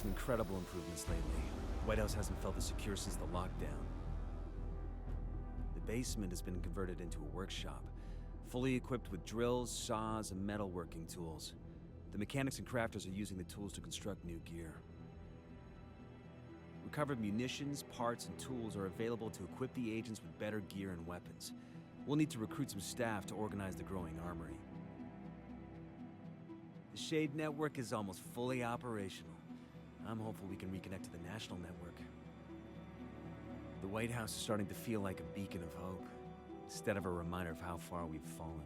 some incredible improvements lately. The White House hasn't felt as secure since the lockdown. The basement has been converted into a workshop, fully equipped with drills, saws, and metalworking tools. The mechanics and crafters are using the tools to construct new gear. Recovered munitions, parts, and tools are available to equip the agents with better gear and weapons. We'll need to recruit some staff to organize the growing armory. The Shade network is almost fully operational. I'm hopeful we can reconnect to the national network. The White House is starting to feel like a beacon of hope, instead of a reminder of how far we've fallen.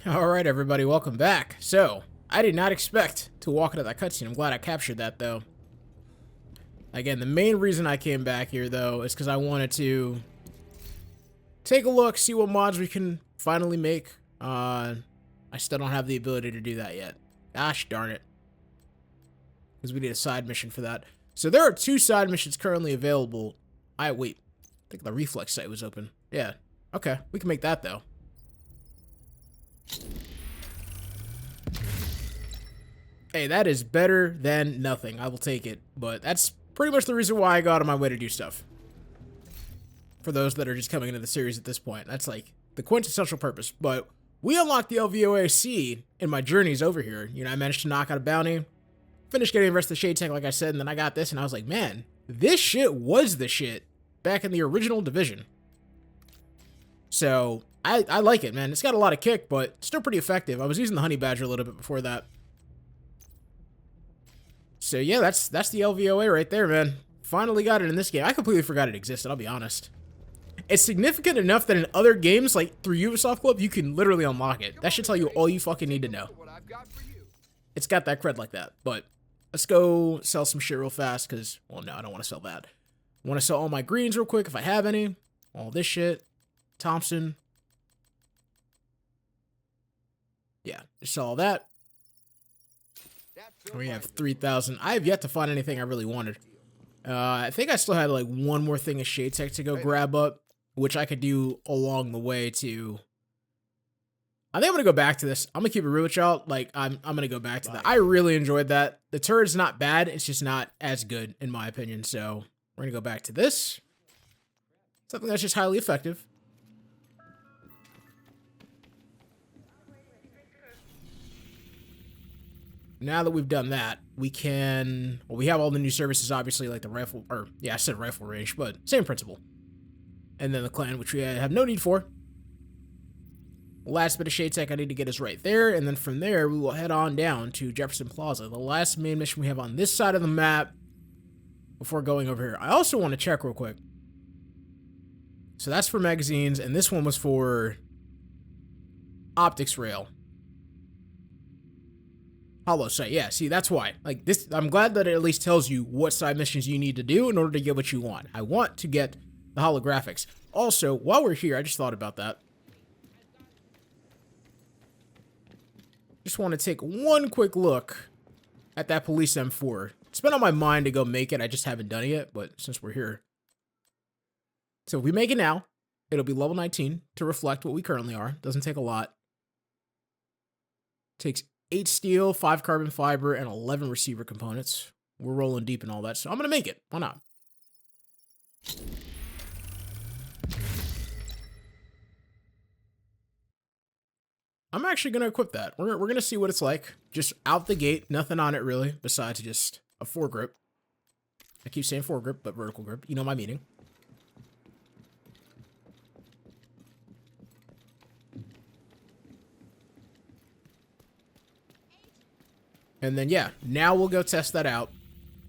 All right, everybody, welcome back. So, I did not expect to walk into that cutscene. I'm glad I captured that, though. Again, the main reason I came back here, though, is because I wanted to take a look, see what mods we can finally make. I still don't have the ability to do that yet. Gosh darn it. Because we need a side mission for that. So there are 2 side missions currently available. Wait. I think the reflex site was open. Yeah. Okay, we can make that, though. Hey, that is better than nothing. I will take it. But that's pretty much the reason why I go out of my way to do stuff. For those that are just coming into the series at this point. That's like the quintessential purpose. But we unlocked the LVOAC in my journeys over here. You know, I managed to knock out a bounty. Finished getting the rest of the SHD Tech, like I said. And then I got this and I was like, man, this shit was the shit back in the original Division. So, I like it, man. It's got a lot of kick, but still pretty effective. I was using the Honey Badger a little bit before that. So, yeah, that's the LVOA right there, man. Finally got it in this game. I completely forgot it existed, I'll be honest. It's significant enough that in other games, like through Ubisoft Club, you can literally unlock it. That should tell you all you fucking need to know. It's got that cred like that. But let's go sell some shit real fast, because, well, no, I don't want to sell that. I want to sell all my greens real quick, if I have any. All this shit. Thompson. Yeah, just sell all that. We have 3,000. I have yet to find anything I really wanted. I think I still had like one more thing of Shade Tech to go grab up, which I could do along the way to... I think I'm gonna go back to this. I'm gonna keep it real with y'all. Like, I'm gonna go back to that. I really enjoyed that. The turret's not bad. It's just not as good, in my opinion. So, we're gonna go back to this. Something that's just highly effective. Now that we've done that, we can... Well, we have all the new services, obviously, like the rifle... Or, yeah, I said rifle range, but same principle. And then the clan, which we have no need for. Last bit of Shade Tech I need to get is right there. And then from there, we will head on down to Jefferson Plaza. The last main mission we have on this side of the map before going over here. I also want to check real quick. So that's for magazines, and this one was for optics rail. Hollow sight, yeah, see, that's why. Like, this, I'm glad that it at least tells you what side missions you need to do in order to get what you want. I want to get the holographics. Also, while we're here, I just thought about that. Just want to take one quick look at that police M4. It's been on my mind to go make it, I just haven't done it yet, but since we're here. So if we make it now, it'll be level 19 to reflect what we currently are. Doesn't take a lot. Takes 8 steel, 5 carbon fiber, and 11 receiver components. We're rolling deep and all that, so I'm gonna make it. Why not? I'm actually gonna equip that. We're gonna see what it's like. Just out the gate, nothing on it really, besides just a foregrip. I keep saying foregrip, but vertical grip. You know my meaning. And then, yeah, now we'll go test that out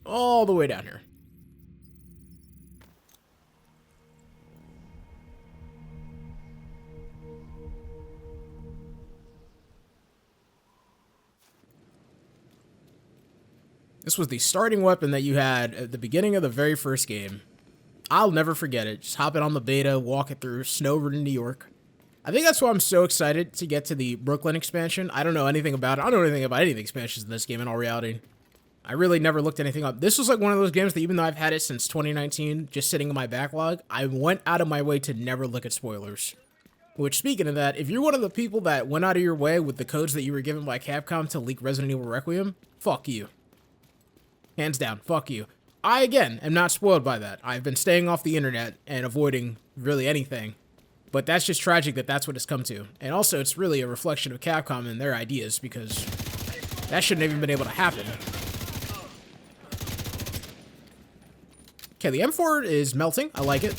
all the way down here. This was the starting weapon that you had at the beginning of the very first game. I'll never forget it. Just hop it on the beta, walk it through, snowboard New York. I think that's why I'm so excited to get to the Brooklyn expansion. I don't know anything about it. I don't know anything about any of the expansions in this game in all reality. I really never looked anything up. This was like one of those games that even though I've had it since 2019, just sitting in my backlog, I went out of my way to never look at spoilers. Which, speaking of that, if you're one of the people that went out of your way with the codes that you were given by Capcom to leak Resident Evil Requiem, fuck you. Hands down, fuck you. I, again, am not spoiled by that. I've been staying off the internet and avoiding really anything. But that's just tragic that that's what it's come to. And also, it's really a reflection of Capcom and their ideas, because that shouldn't have even been able to happen. Okay, the M4 is melting. I like it.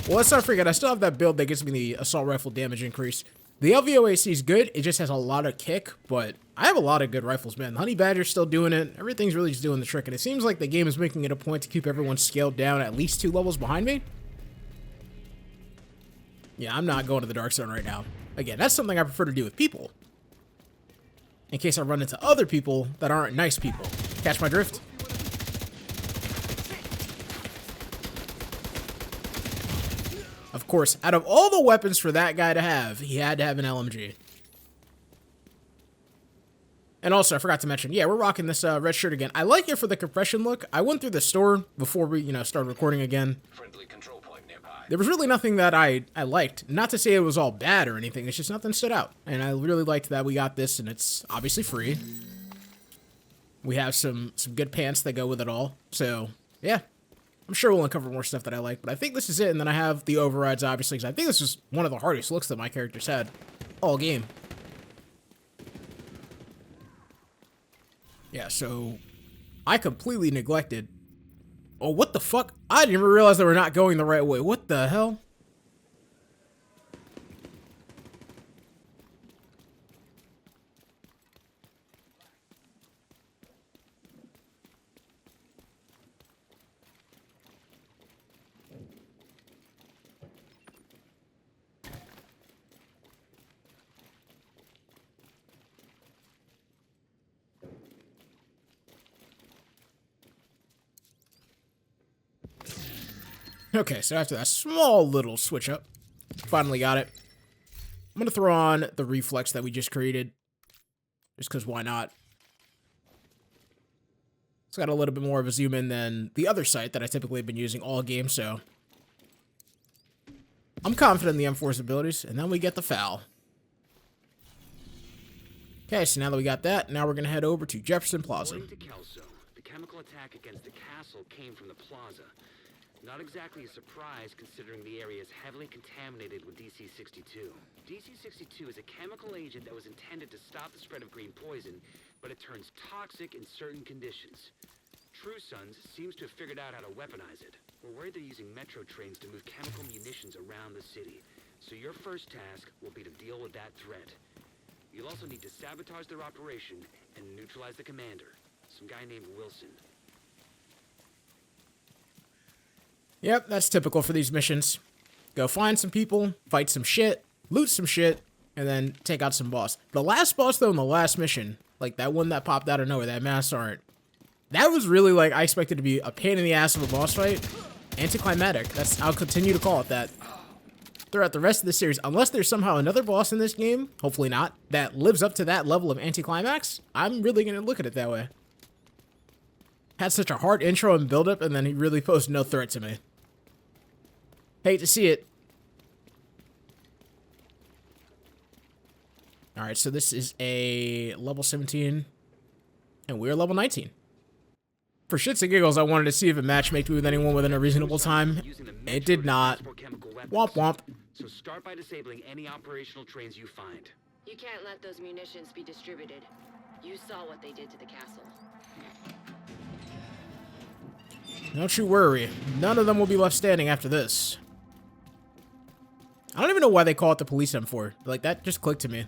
Well, let's not forget, I still have that build that gives me the assault rifle damage increase. The LVOAC is good. It just has a lot of kick, but I have a lot of good rifles, man. The Honey Badger's still doing it. Everything's really just doing the trick, and it seems like the game is making it a point to keep everyone scaled down at least 2 levels behind me. Yeah, I'm not going to the Dark Zone right now. Again, that's something I prefer to do with people, in case I run into other people that aren't nice people. Catch my drift? Of course, out of all the weapons for that guy to have, he had to have an LMG. And also, I forgot to mention, yeah, we're rocking this red shirt again. I like it for the compression look. I went through the store before we, started recording again. Friendly control point nearby. There was really nothing that I liked. Not to say it was all bad or anything. It's just nothing stood out. And I really liked that we got this, and it's obviously free. We have some good pants that go with it all. So, yeah. I'm sure we'll uncover more stuff that I like, but I think this is it. And then I have the overrides, obviously, because I think this is one of the hardest looks that my characters had all game. Yeah, so I completely neglected. Oh, what the fuck? I didn't even realize they were not going the right way. What the hell? Okay, so after that small little switch up, finally got it. I'm going to throw on the reflex that we just created, just because why not? It's got a little bit more of a zoom in than the other sight that I typically have been using all game, so I'm confident in the M4's abilities, and then we get the foul. Okay, so now that we got that, now we're going to head over to Jefferson Plaza. According to Kelso, the chemical attack against the castle came from the plaza. Not exactly a surprise, considering the area is heavily contaminated with DC-62. DC-62 is a chemical agent that was intended to stop the spread of green poison, but it turns toxic in certain conditions. True Sons seems to have figured out how to weaponize it. We're worried they're using metro trains to move chemical munitions around the city, so your first task will be to deal with that threat. You'll also need to sabotage their operation and neutralize the commander, some guy named Wilson. Yep, that's typical for these missions. Go find some people, fight some shit, loot some shit, and then take out some boss. The last boss, though, in the last mission, like that one that popped out of nowhere, that mass sergeant, that was really, like, I expected to be a pain in the ass of a boss fight. Anticlimactic. I'll continue to call it that throughout the rest of the series. Unless there's somehow another boss in this game, hopefully not, that lives up to that level of anticlimax, I'm really going to look at it that way. Had such a hard intro and build-up, and then he really posed no threat to me. Hate to see it. Alright, so this is a level 17, and we're level 19. For shits and giggles, I wanted to see if it matchmaked me with anyone within a reasonable time. It did not. Womp womp. So start by disabling any operational trains you find. You can't let those munitions be distributed. You saw what they did to the castle. Don't you worry. None of them will be left standing after this. I don't even know why they call it the police M4. Like, that just clicked to me.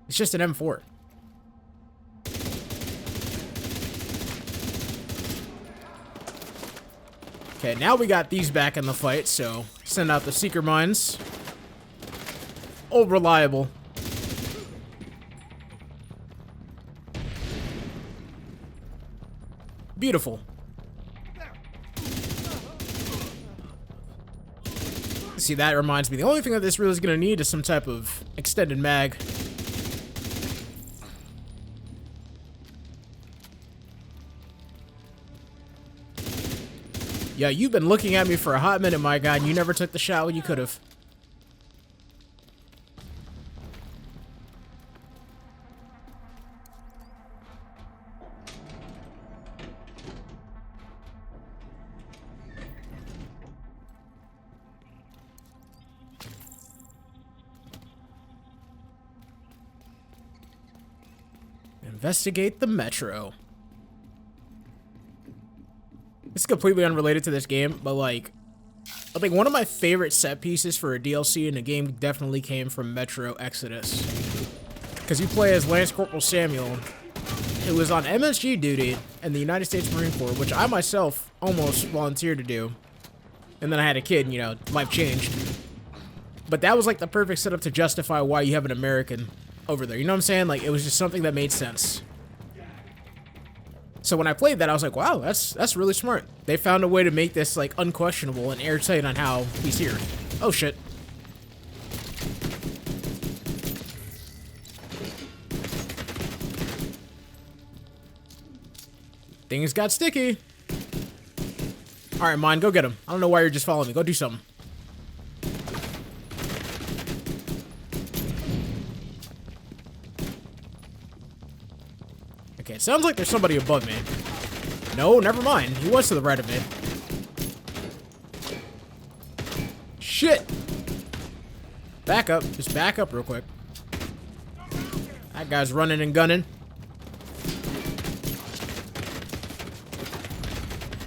It's just an M4. Okay, now we got these back in the fight, so send out the Seeker Mines. Oh, reliable. Beautiful. See, that reminds me, the only thing that this really is going to need is some type of extended mag. Yeah, you've been looking at me for a hot minute, my guy, and you never took the shot when you could have. Investigate the metro. It's completely unrelated to this game, but like, I think one of my favorite set pieces for a DLC in a game definitely came from Metro Exodus. Because you play as Lance Corporal Samuel, who was on MSG duty in the United States Marine Corps, which I myself almost volunteered to do. And then I had a kid, you know, life changed. But that was like the perfect setup to justify why you have an American over there. You know what I'm saying? Like, it was just something that made sense. So when I played that, I was like, wow, that's really smart. They found a way to make this, like, unquestionable and airtight on how he's here. Oh, shit. Things got sticky. Alright, Mine, go get him. I don't know why you're just following me. Go do something. Okay, it sounds like there's somebody above me. No, never mind. He was to the right of me. Shit! Back up. Just back up real quick. That guy's running and gunning.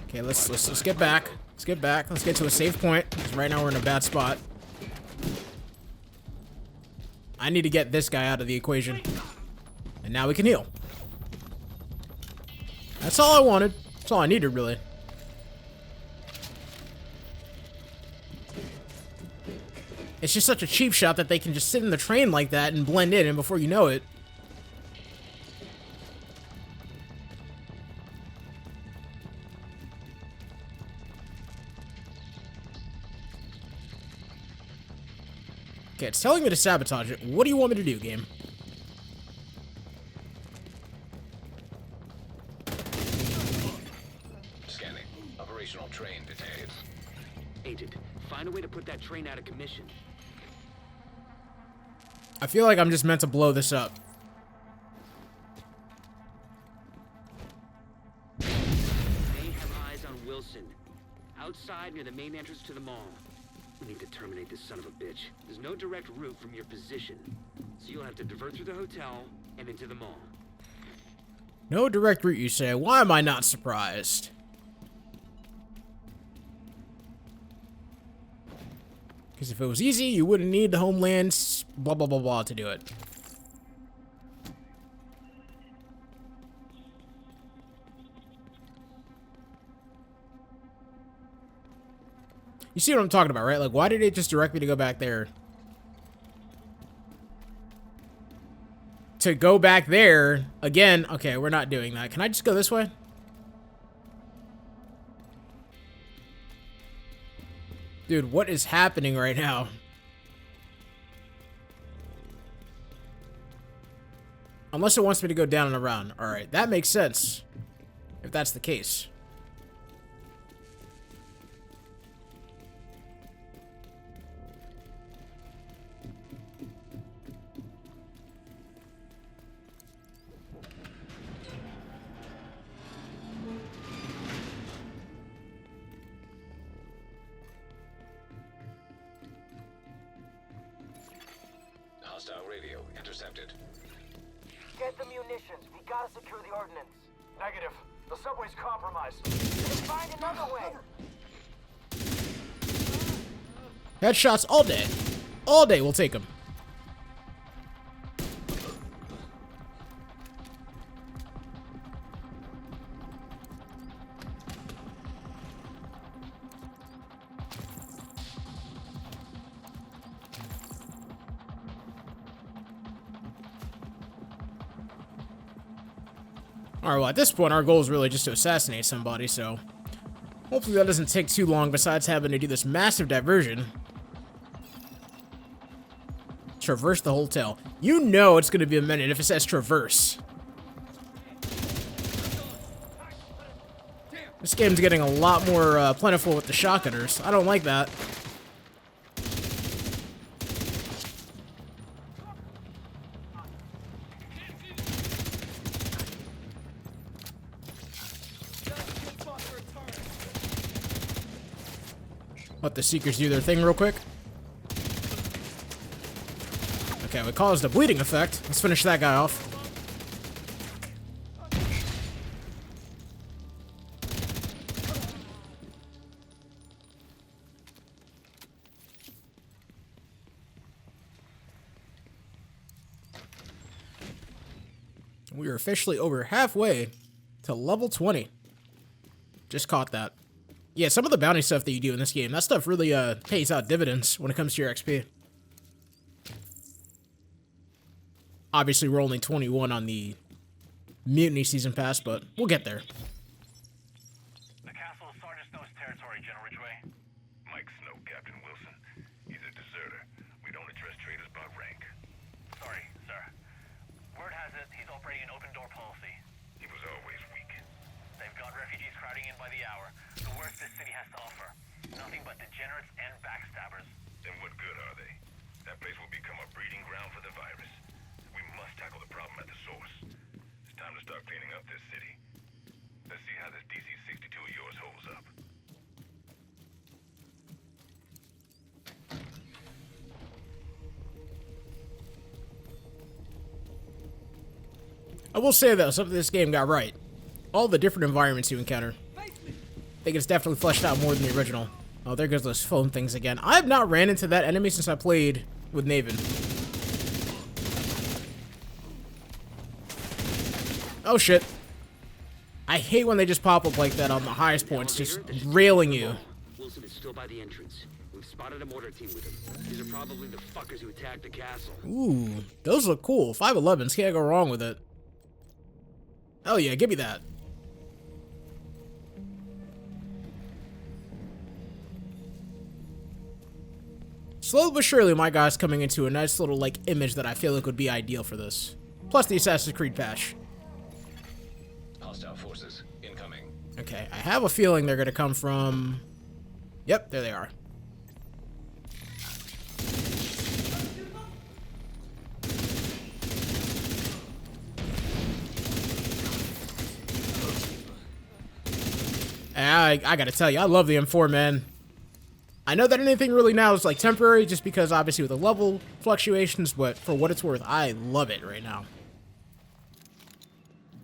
Okay, let's get back. Let's get back. Let's get to a safe point, because right now we're in a bad spot. I need to get this guy out of the equation. And now we can heal. That's all I wanted. That's all I needed, really. It's just such a cheap shot that they can just sit in the train like that and blend in, and before you know it... Okay, it's telling me to sabotage it. What do you want me to do, game? Scanning. Operational train detected. Agent, find a way to put that train out of commission. I feel like I'm just meant to blow this up. They have eyes on Wilson. Outside near the main entrance to the mall. We need to terminate this son of a bitch. There's no direct route from your position, so you'll have to divert through the hotel and into the mall. No direct route, you say. Why am I not surprised? Because if it was easy, you wouldn't need the Homeland's blah blah blah blah to do it. You see what I'm talking about, right? Like, why did it just direct me to go back there? To go back there, again, okay, we're not doing that. Can I just go this way? Dude, what is happening right now? Unless it wants me to go down and around. Alright, that makes sense. If that's the case. Hostile radio intercepted. Get the munitions. We gotta secure the ordnance. Negative. The subway's compromised. Let's find another way. Headshots all day. All day, we'll take them. Alright, well, at this point, our goal is really just to assassinate somebody, so... hopefully that doesn't take too long, besides having to do this massive diversion. Traverse the hotel. You know it's gonna be a minute if it says traverse. This game's getting a lot more plentiful with the shotgunners. I don't like that. Let the Seekers do their thing real quick. Okay, we caused a bleeding effect. Let's finish that guy off. We are officially over halfway to level 20. Just caught that. Yeah, some of the bounty stuff that you do in this game, that stuff really pays out dividends when it comes to your XP. Obviously, we're only 21 on the Mutiny Season Pass, but we'll get there. The castle is Sergeant Snow's territory, General Ridgway. Mike Snow, Captain Wilson. He's a deserter. We don't address traitors by rank. Sorry, sir. Word has it he's operating an open-door policy. He was always weak. They've got refugees crowding in by the hour. The worst this city has to offer. Nothing but degenerates and backstabbers. Then what good are they? That place will become a breeding ground for the virus. We must tackle the problem at the source. It's time to start cleaning up this city. Let's see how this DC-62 of yours holds up. I will say, though, something this game got right. All the different environments you encounter. I think it's definitely fleshed out more than the original. Oh, there goes those foam things again. I have not ran into that enemy since I played with Naven. Oh, shit. I hate when they just pop up like that on the highest points, just railing you. Wilson is still by the entrance. We've spotted a mortar team with him. These are probably the fuckers who attacked the castle. Ooh, those look cool. 511s, can't go wrong with it. Oh yeah, give me that. Slowly but surely, my guy's coming into a nice little, like, image that I feel like would be ideal for this. Plus the Assassin's Creed patch. Hostile forces incoming. Okay, I have a feeling they're gonna come from... Yep, there they are. I gotta tell you, I love the M4, man. I know that anything really now is like temporary just because obviously with the level fluctuations, but for what it's worth, I love it right now.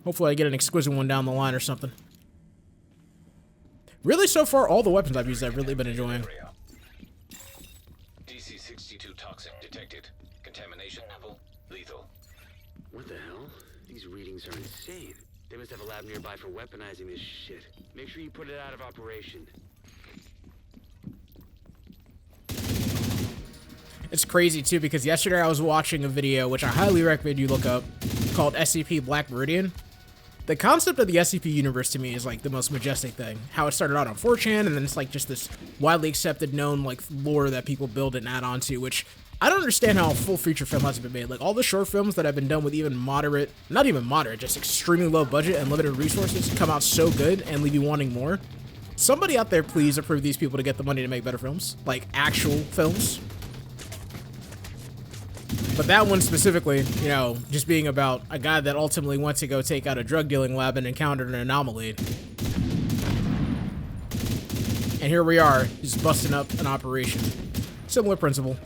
Hopefully I get an exquisite one down the line or something. Really, so far, all the weapons I've used I've really been enjoying. DC-62 toxin detected. Contamination level lethal. What the hell? These readings are insane. They must have a lab nearby for weaponizing this shit. Make sure you put it out of operation. It's crazy, too, because yesterday I was watching a video, which I highly recommend you look up, called SCP Black Meridian. The concept of the SCP universe to me is, like, the most majestic thing. How it started out on 4chan, and then it's, like, just this widely accepted, known, like, lore that people build and add on to, which I don't understand how a full feature film hasn't been made. Like, all the short films that have been done with even moderate, not even moderate, just extremely low budget and limited resources come out so good and leave you wanting more. Somebody out there, please approve these people to get the money to make better films. Like, actual films. But that one specifically, you know, just being about a guy that ultimately went to go take out a drug dealing lab and encountered an anomaly. And here we are, just busting up an operation. Similar principle.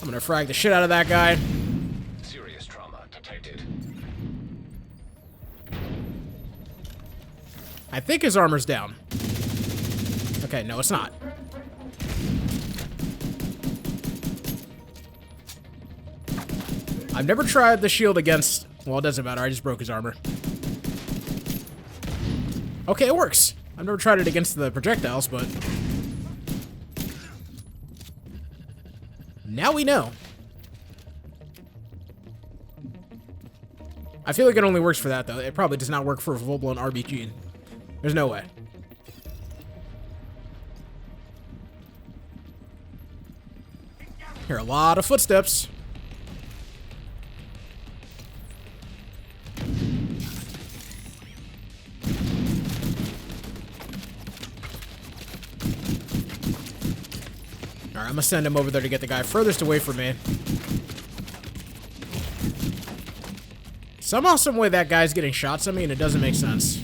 I'm gonna frag the shit out of that guy. Serious trauma detected. I think his armor's down. Okay, no, it's not. I've never tried the shield against... Well, it doesn't matter. I just broke his armor. Okay, it works. I've never tried it against the projectiles, but... Now we know. I feel like it only works for that, though. It probably does not work for a full-blown RPG. There's no way. Hear a lot of footsteps. Alright, I'm gonna send him over there to get the guy furthest away from me. Somehow, some way, that guy's getting shots at me, and it doesn't make sense.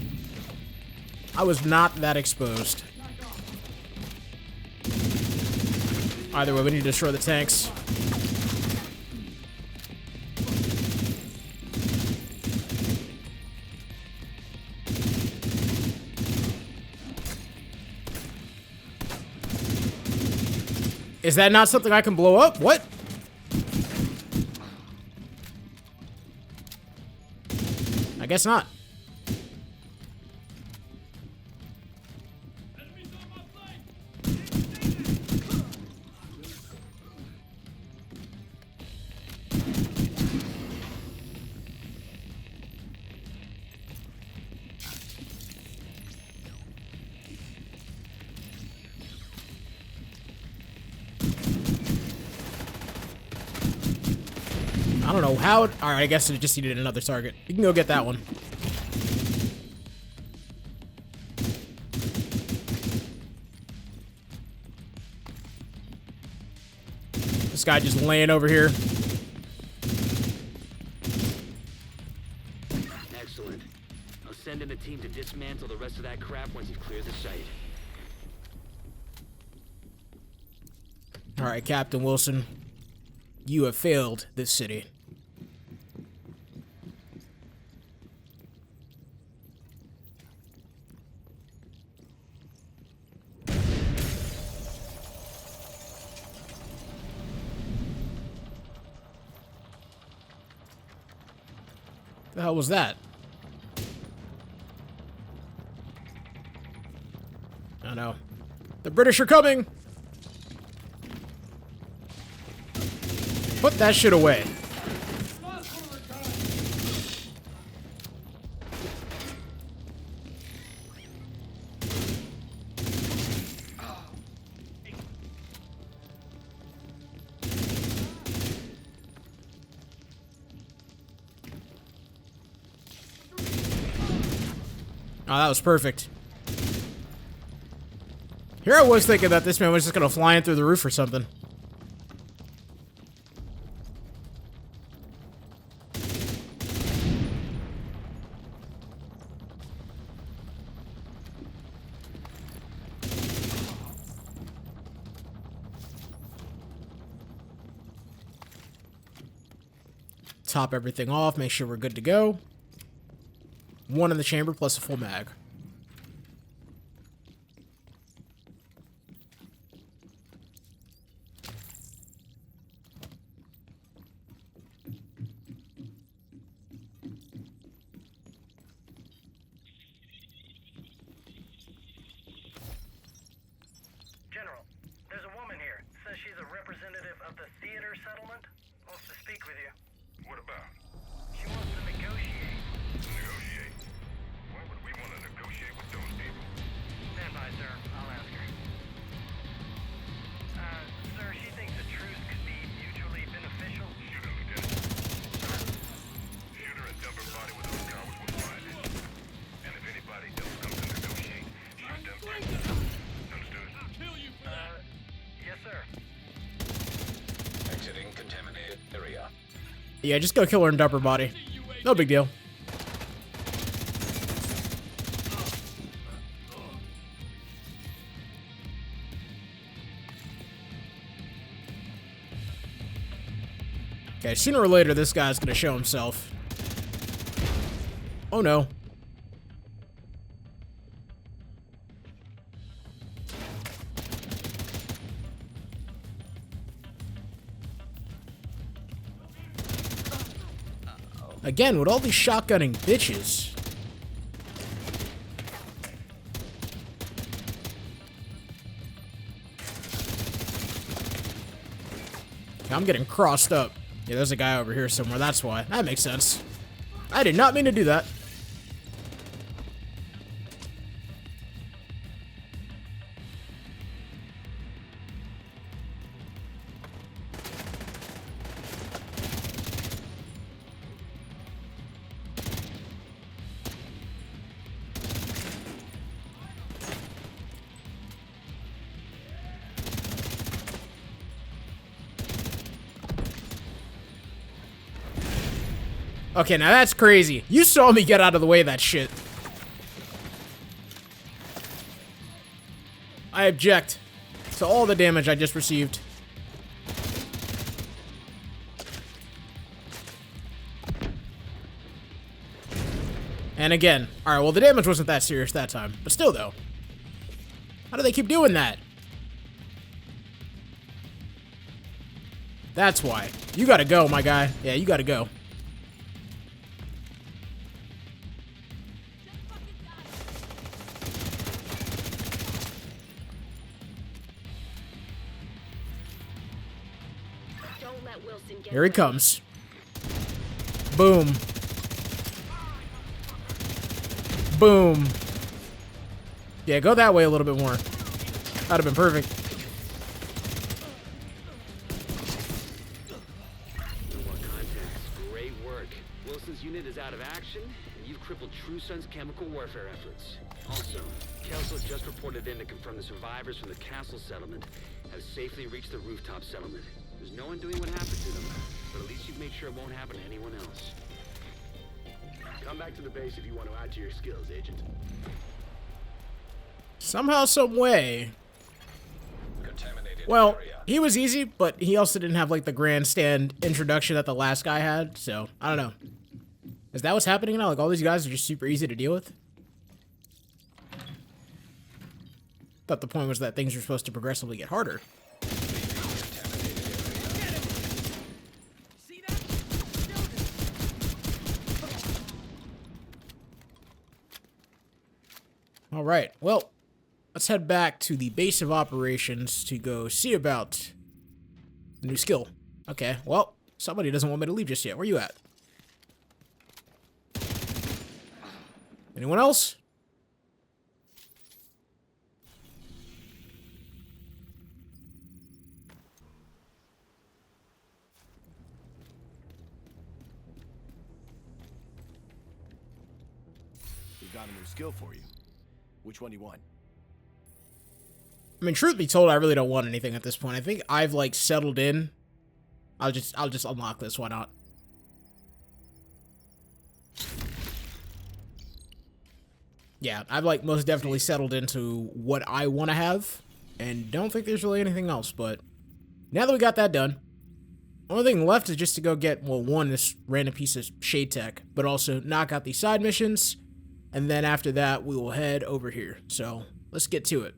I was not that exposed. Either way, we need to destroy the tanks. Is that not something I can blow up? What? I guess not. I don't know how. Alright, I guess it just needed another target. You can go get that one. This guy just laying over here. Excellent. I'll send in a team to dismantle the rest of that crap once you've cleared the site. Alright, Captain Wilson. You have failed this city. The hell was that? Oh no. The British are coming! Put that shit away. Oh, that was perfect. Here I was thinking that this man was just gonna fly in through the roof or something. Top everything off, make sure we're good to go. One in the chamber plus a full mag. General, there's a woman here. Says she's a representative of the theater settlement. Wants to speak with you. What about? She wants to negotiate. Negotiate? Why would we want to negotiate with those people? Stand by, sir. I'll ask her. Sir, she thinks a truce could be mutually beneficial. Shoot her, Lieutenant. Shoot her and dump her body where those cowards will find it. And if anybody else comes to negotiate, shoot them too. Understood? Yes, sir. Exiting contaminated area. Yeah, just go kill her and dump her body. No big deal. Okay, sooner or later this guy's gonna show himself. Oh no. Again, with all these shotgunning bitches. Okay, I'm getting crossed up. Yeah, there's a guy over here somewhere, that's why. That makes sense. I did not mean to do that. Okay, now that's crazy. You saw me get out of the way of that shit. I object to all the damage I just received. And again, alright, well the damage wasn't that serious that time, but still though. How do they keep doing that? That's why. You gotta go, my guy. Yeah, you gotta go. Don't let Wilson get Here he away. comes. Boom. Boom. Yeah, go that way a little bit more. That'd have been perfect. No more contacts. Great work. Wilson's unit is out of action, and you've crippled True Sun's chemical warfare efforts. Also, Kelso just reported in to confirm the survivors from the castle settlement have safely reached the rooftop settlement. There's no undoing what happened to them, but at least you've made sure it won't happen to anyone else. Come back to the base if you want to add to your skills, Agent. Somehow, some way. Contaminated Well, area. he was easy, but he also didn't have like the grandstand introduction that the last guy had, so I don't know. Is that what's happening now? Like all these guys are just super easy to deal with? Thought the point was that things are supposed to progressively get harder. All right, well, let's head back to the base of operations to go see about the new skill. Okay, well, somebody doesn't want me to leave just yet. Where you at? Anyone else? We got a new skill for you. Which one do you want? I mean, truth be told, I really don't want anything at this point. I think I've like settled in. I'll just unlock this. Why not? Yeah, I've like most definitely settled into what I want to have, and don't think there's really anything else. But now that we got that done, only thing left is just to go get, well, one, this random piece of shade tech, but also knock out these side missions, and then after that we will head over here. So let's get to it.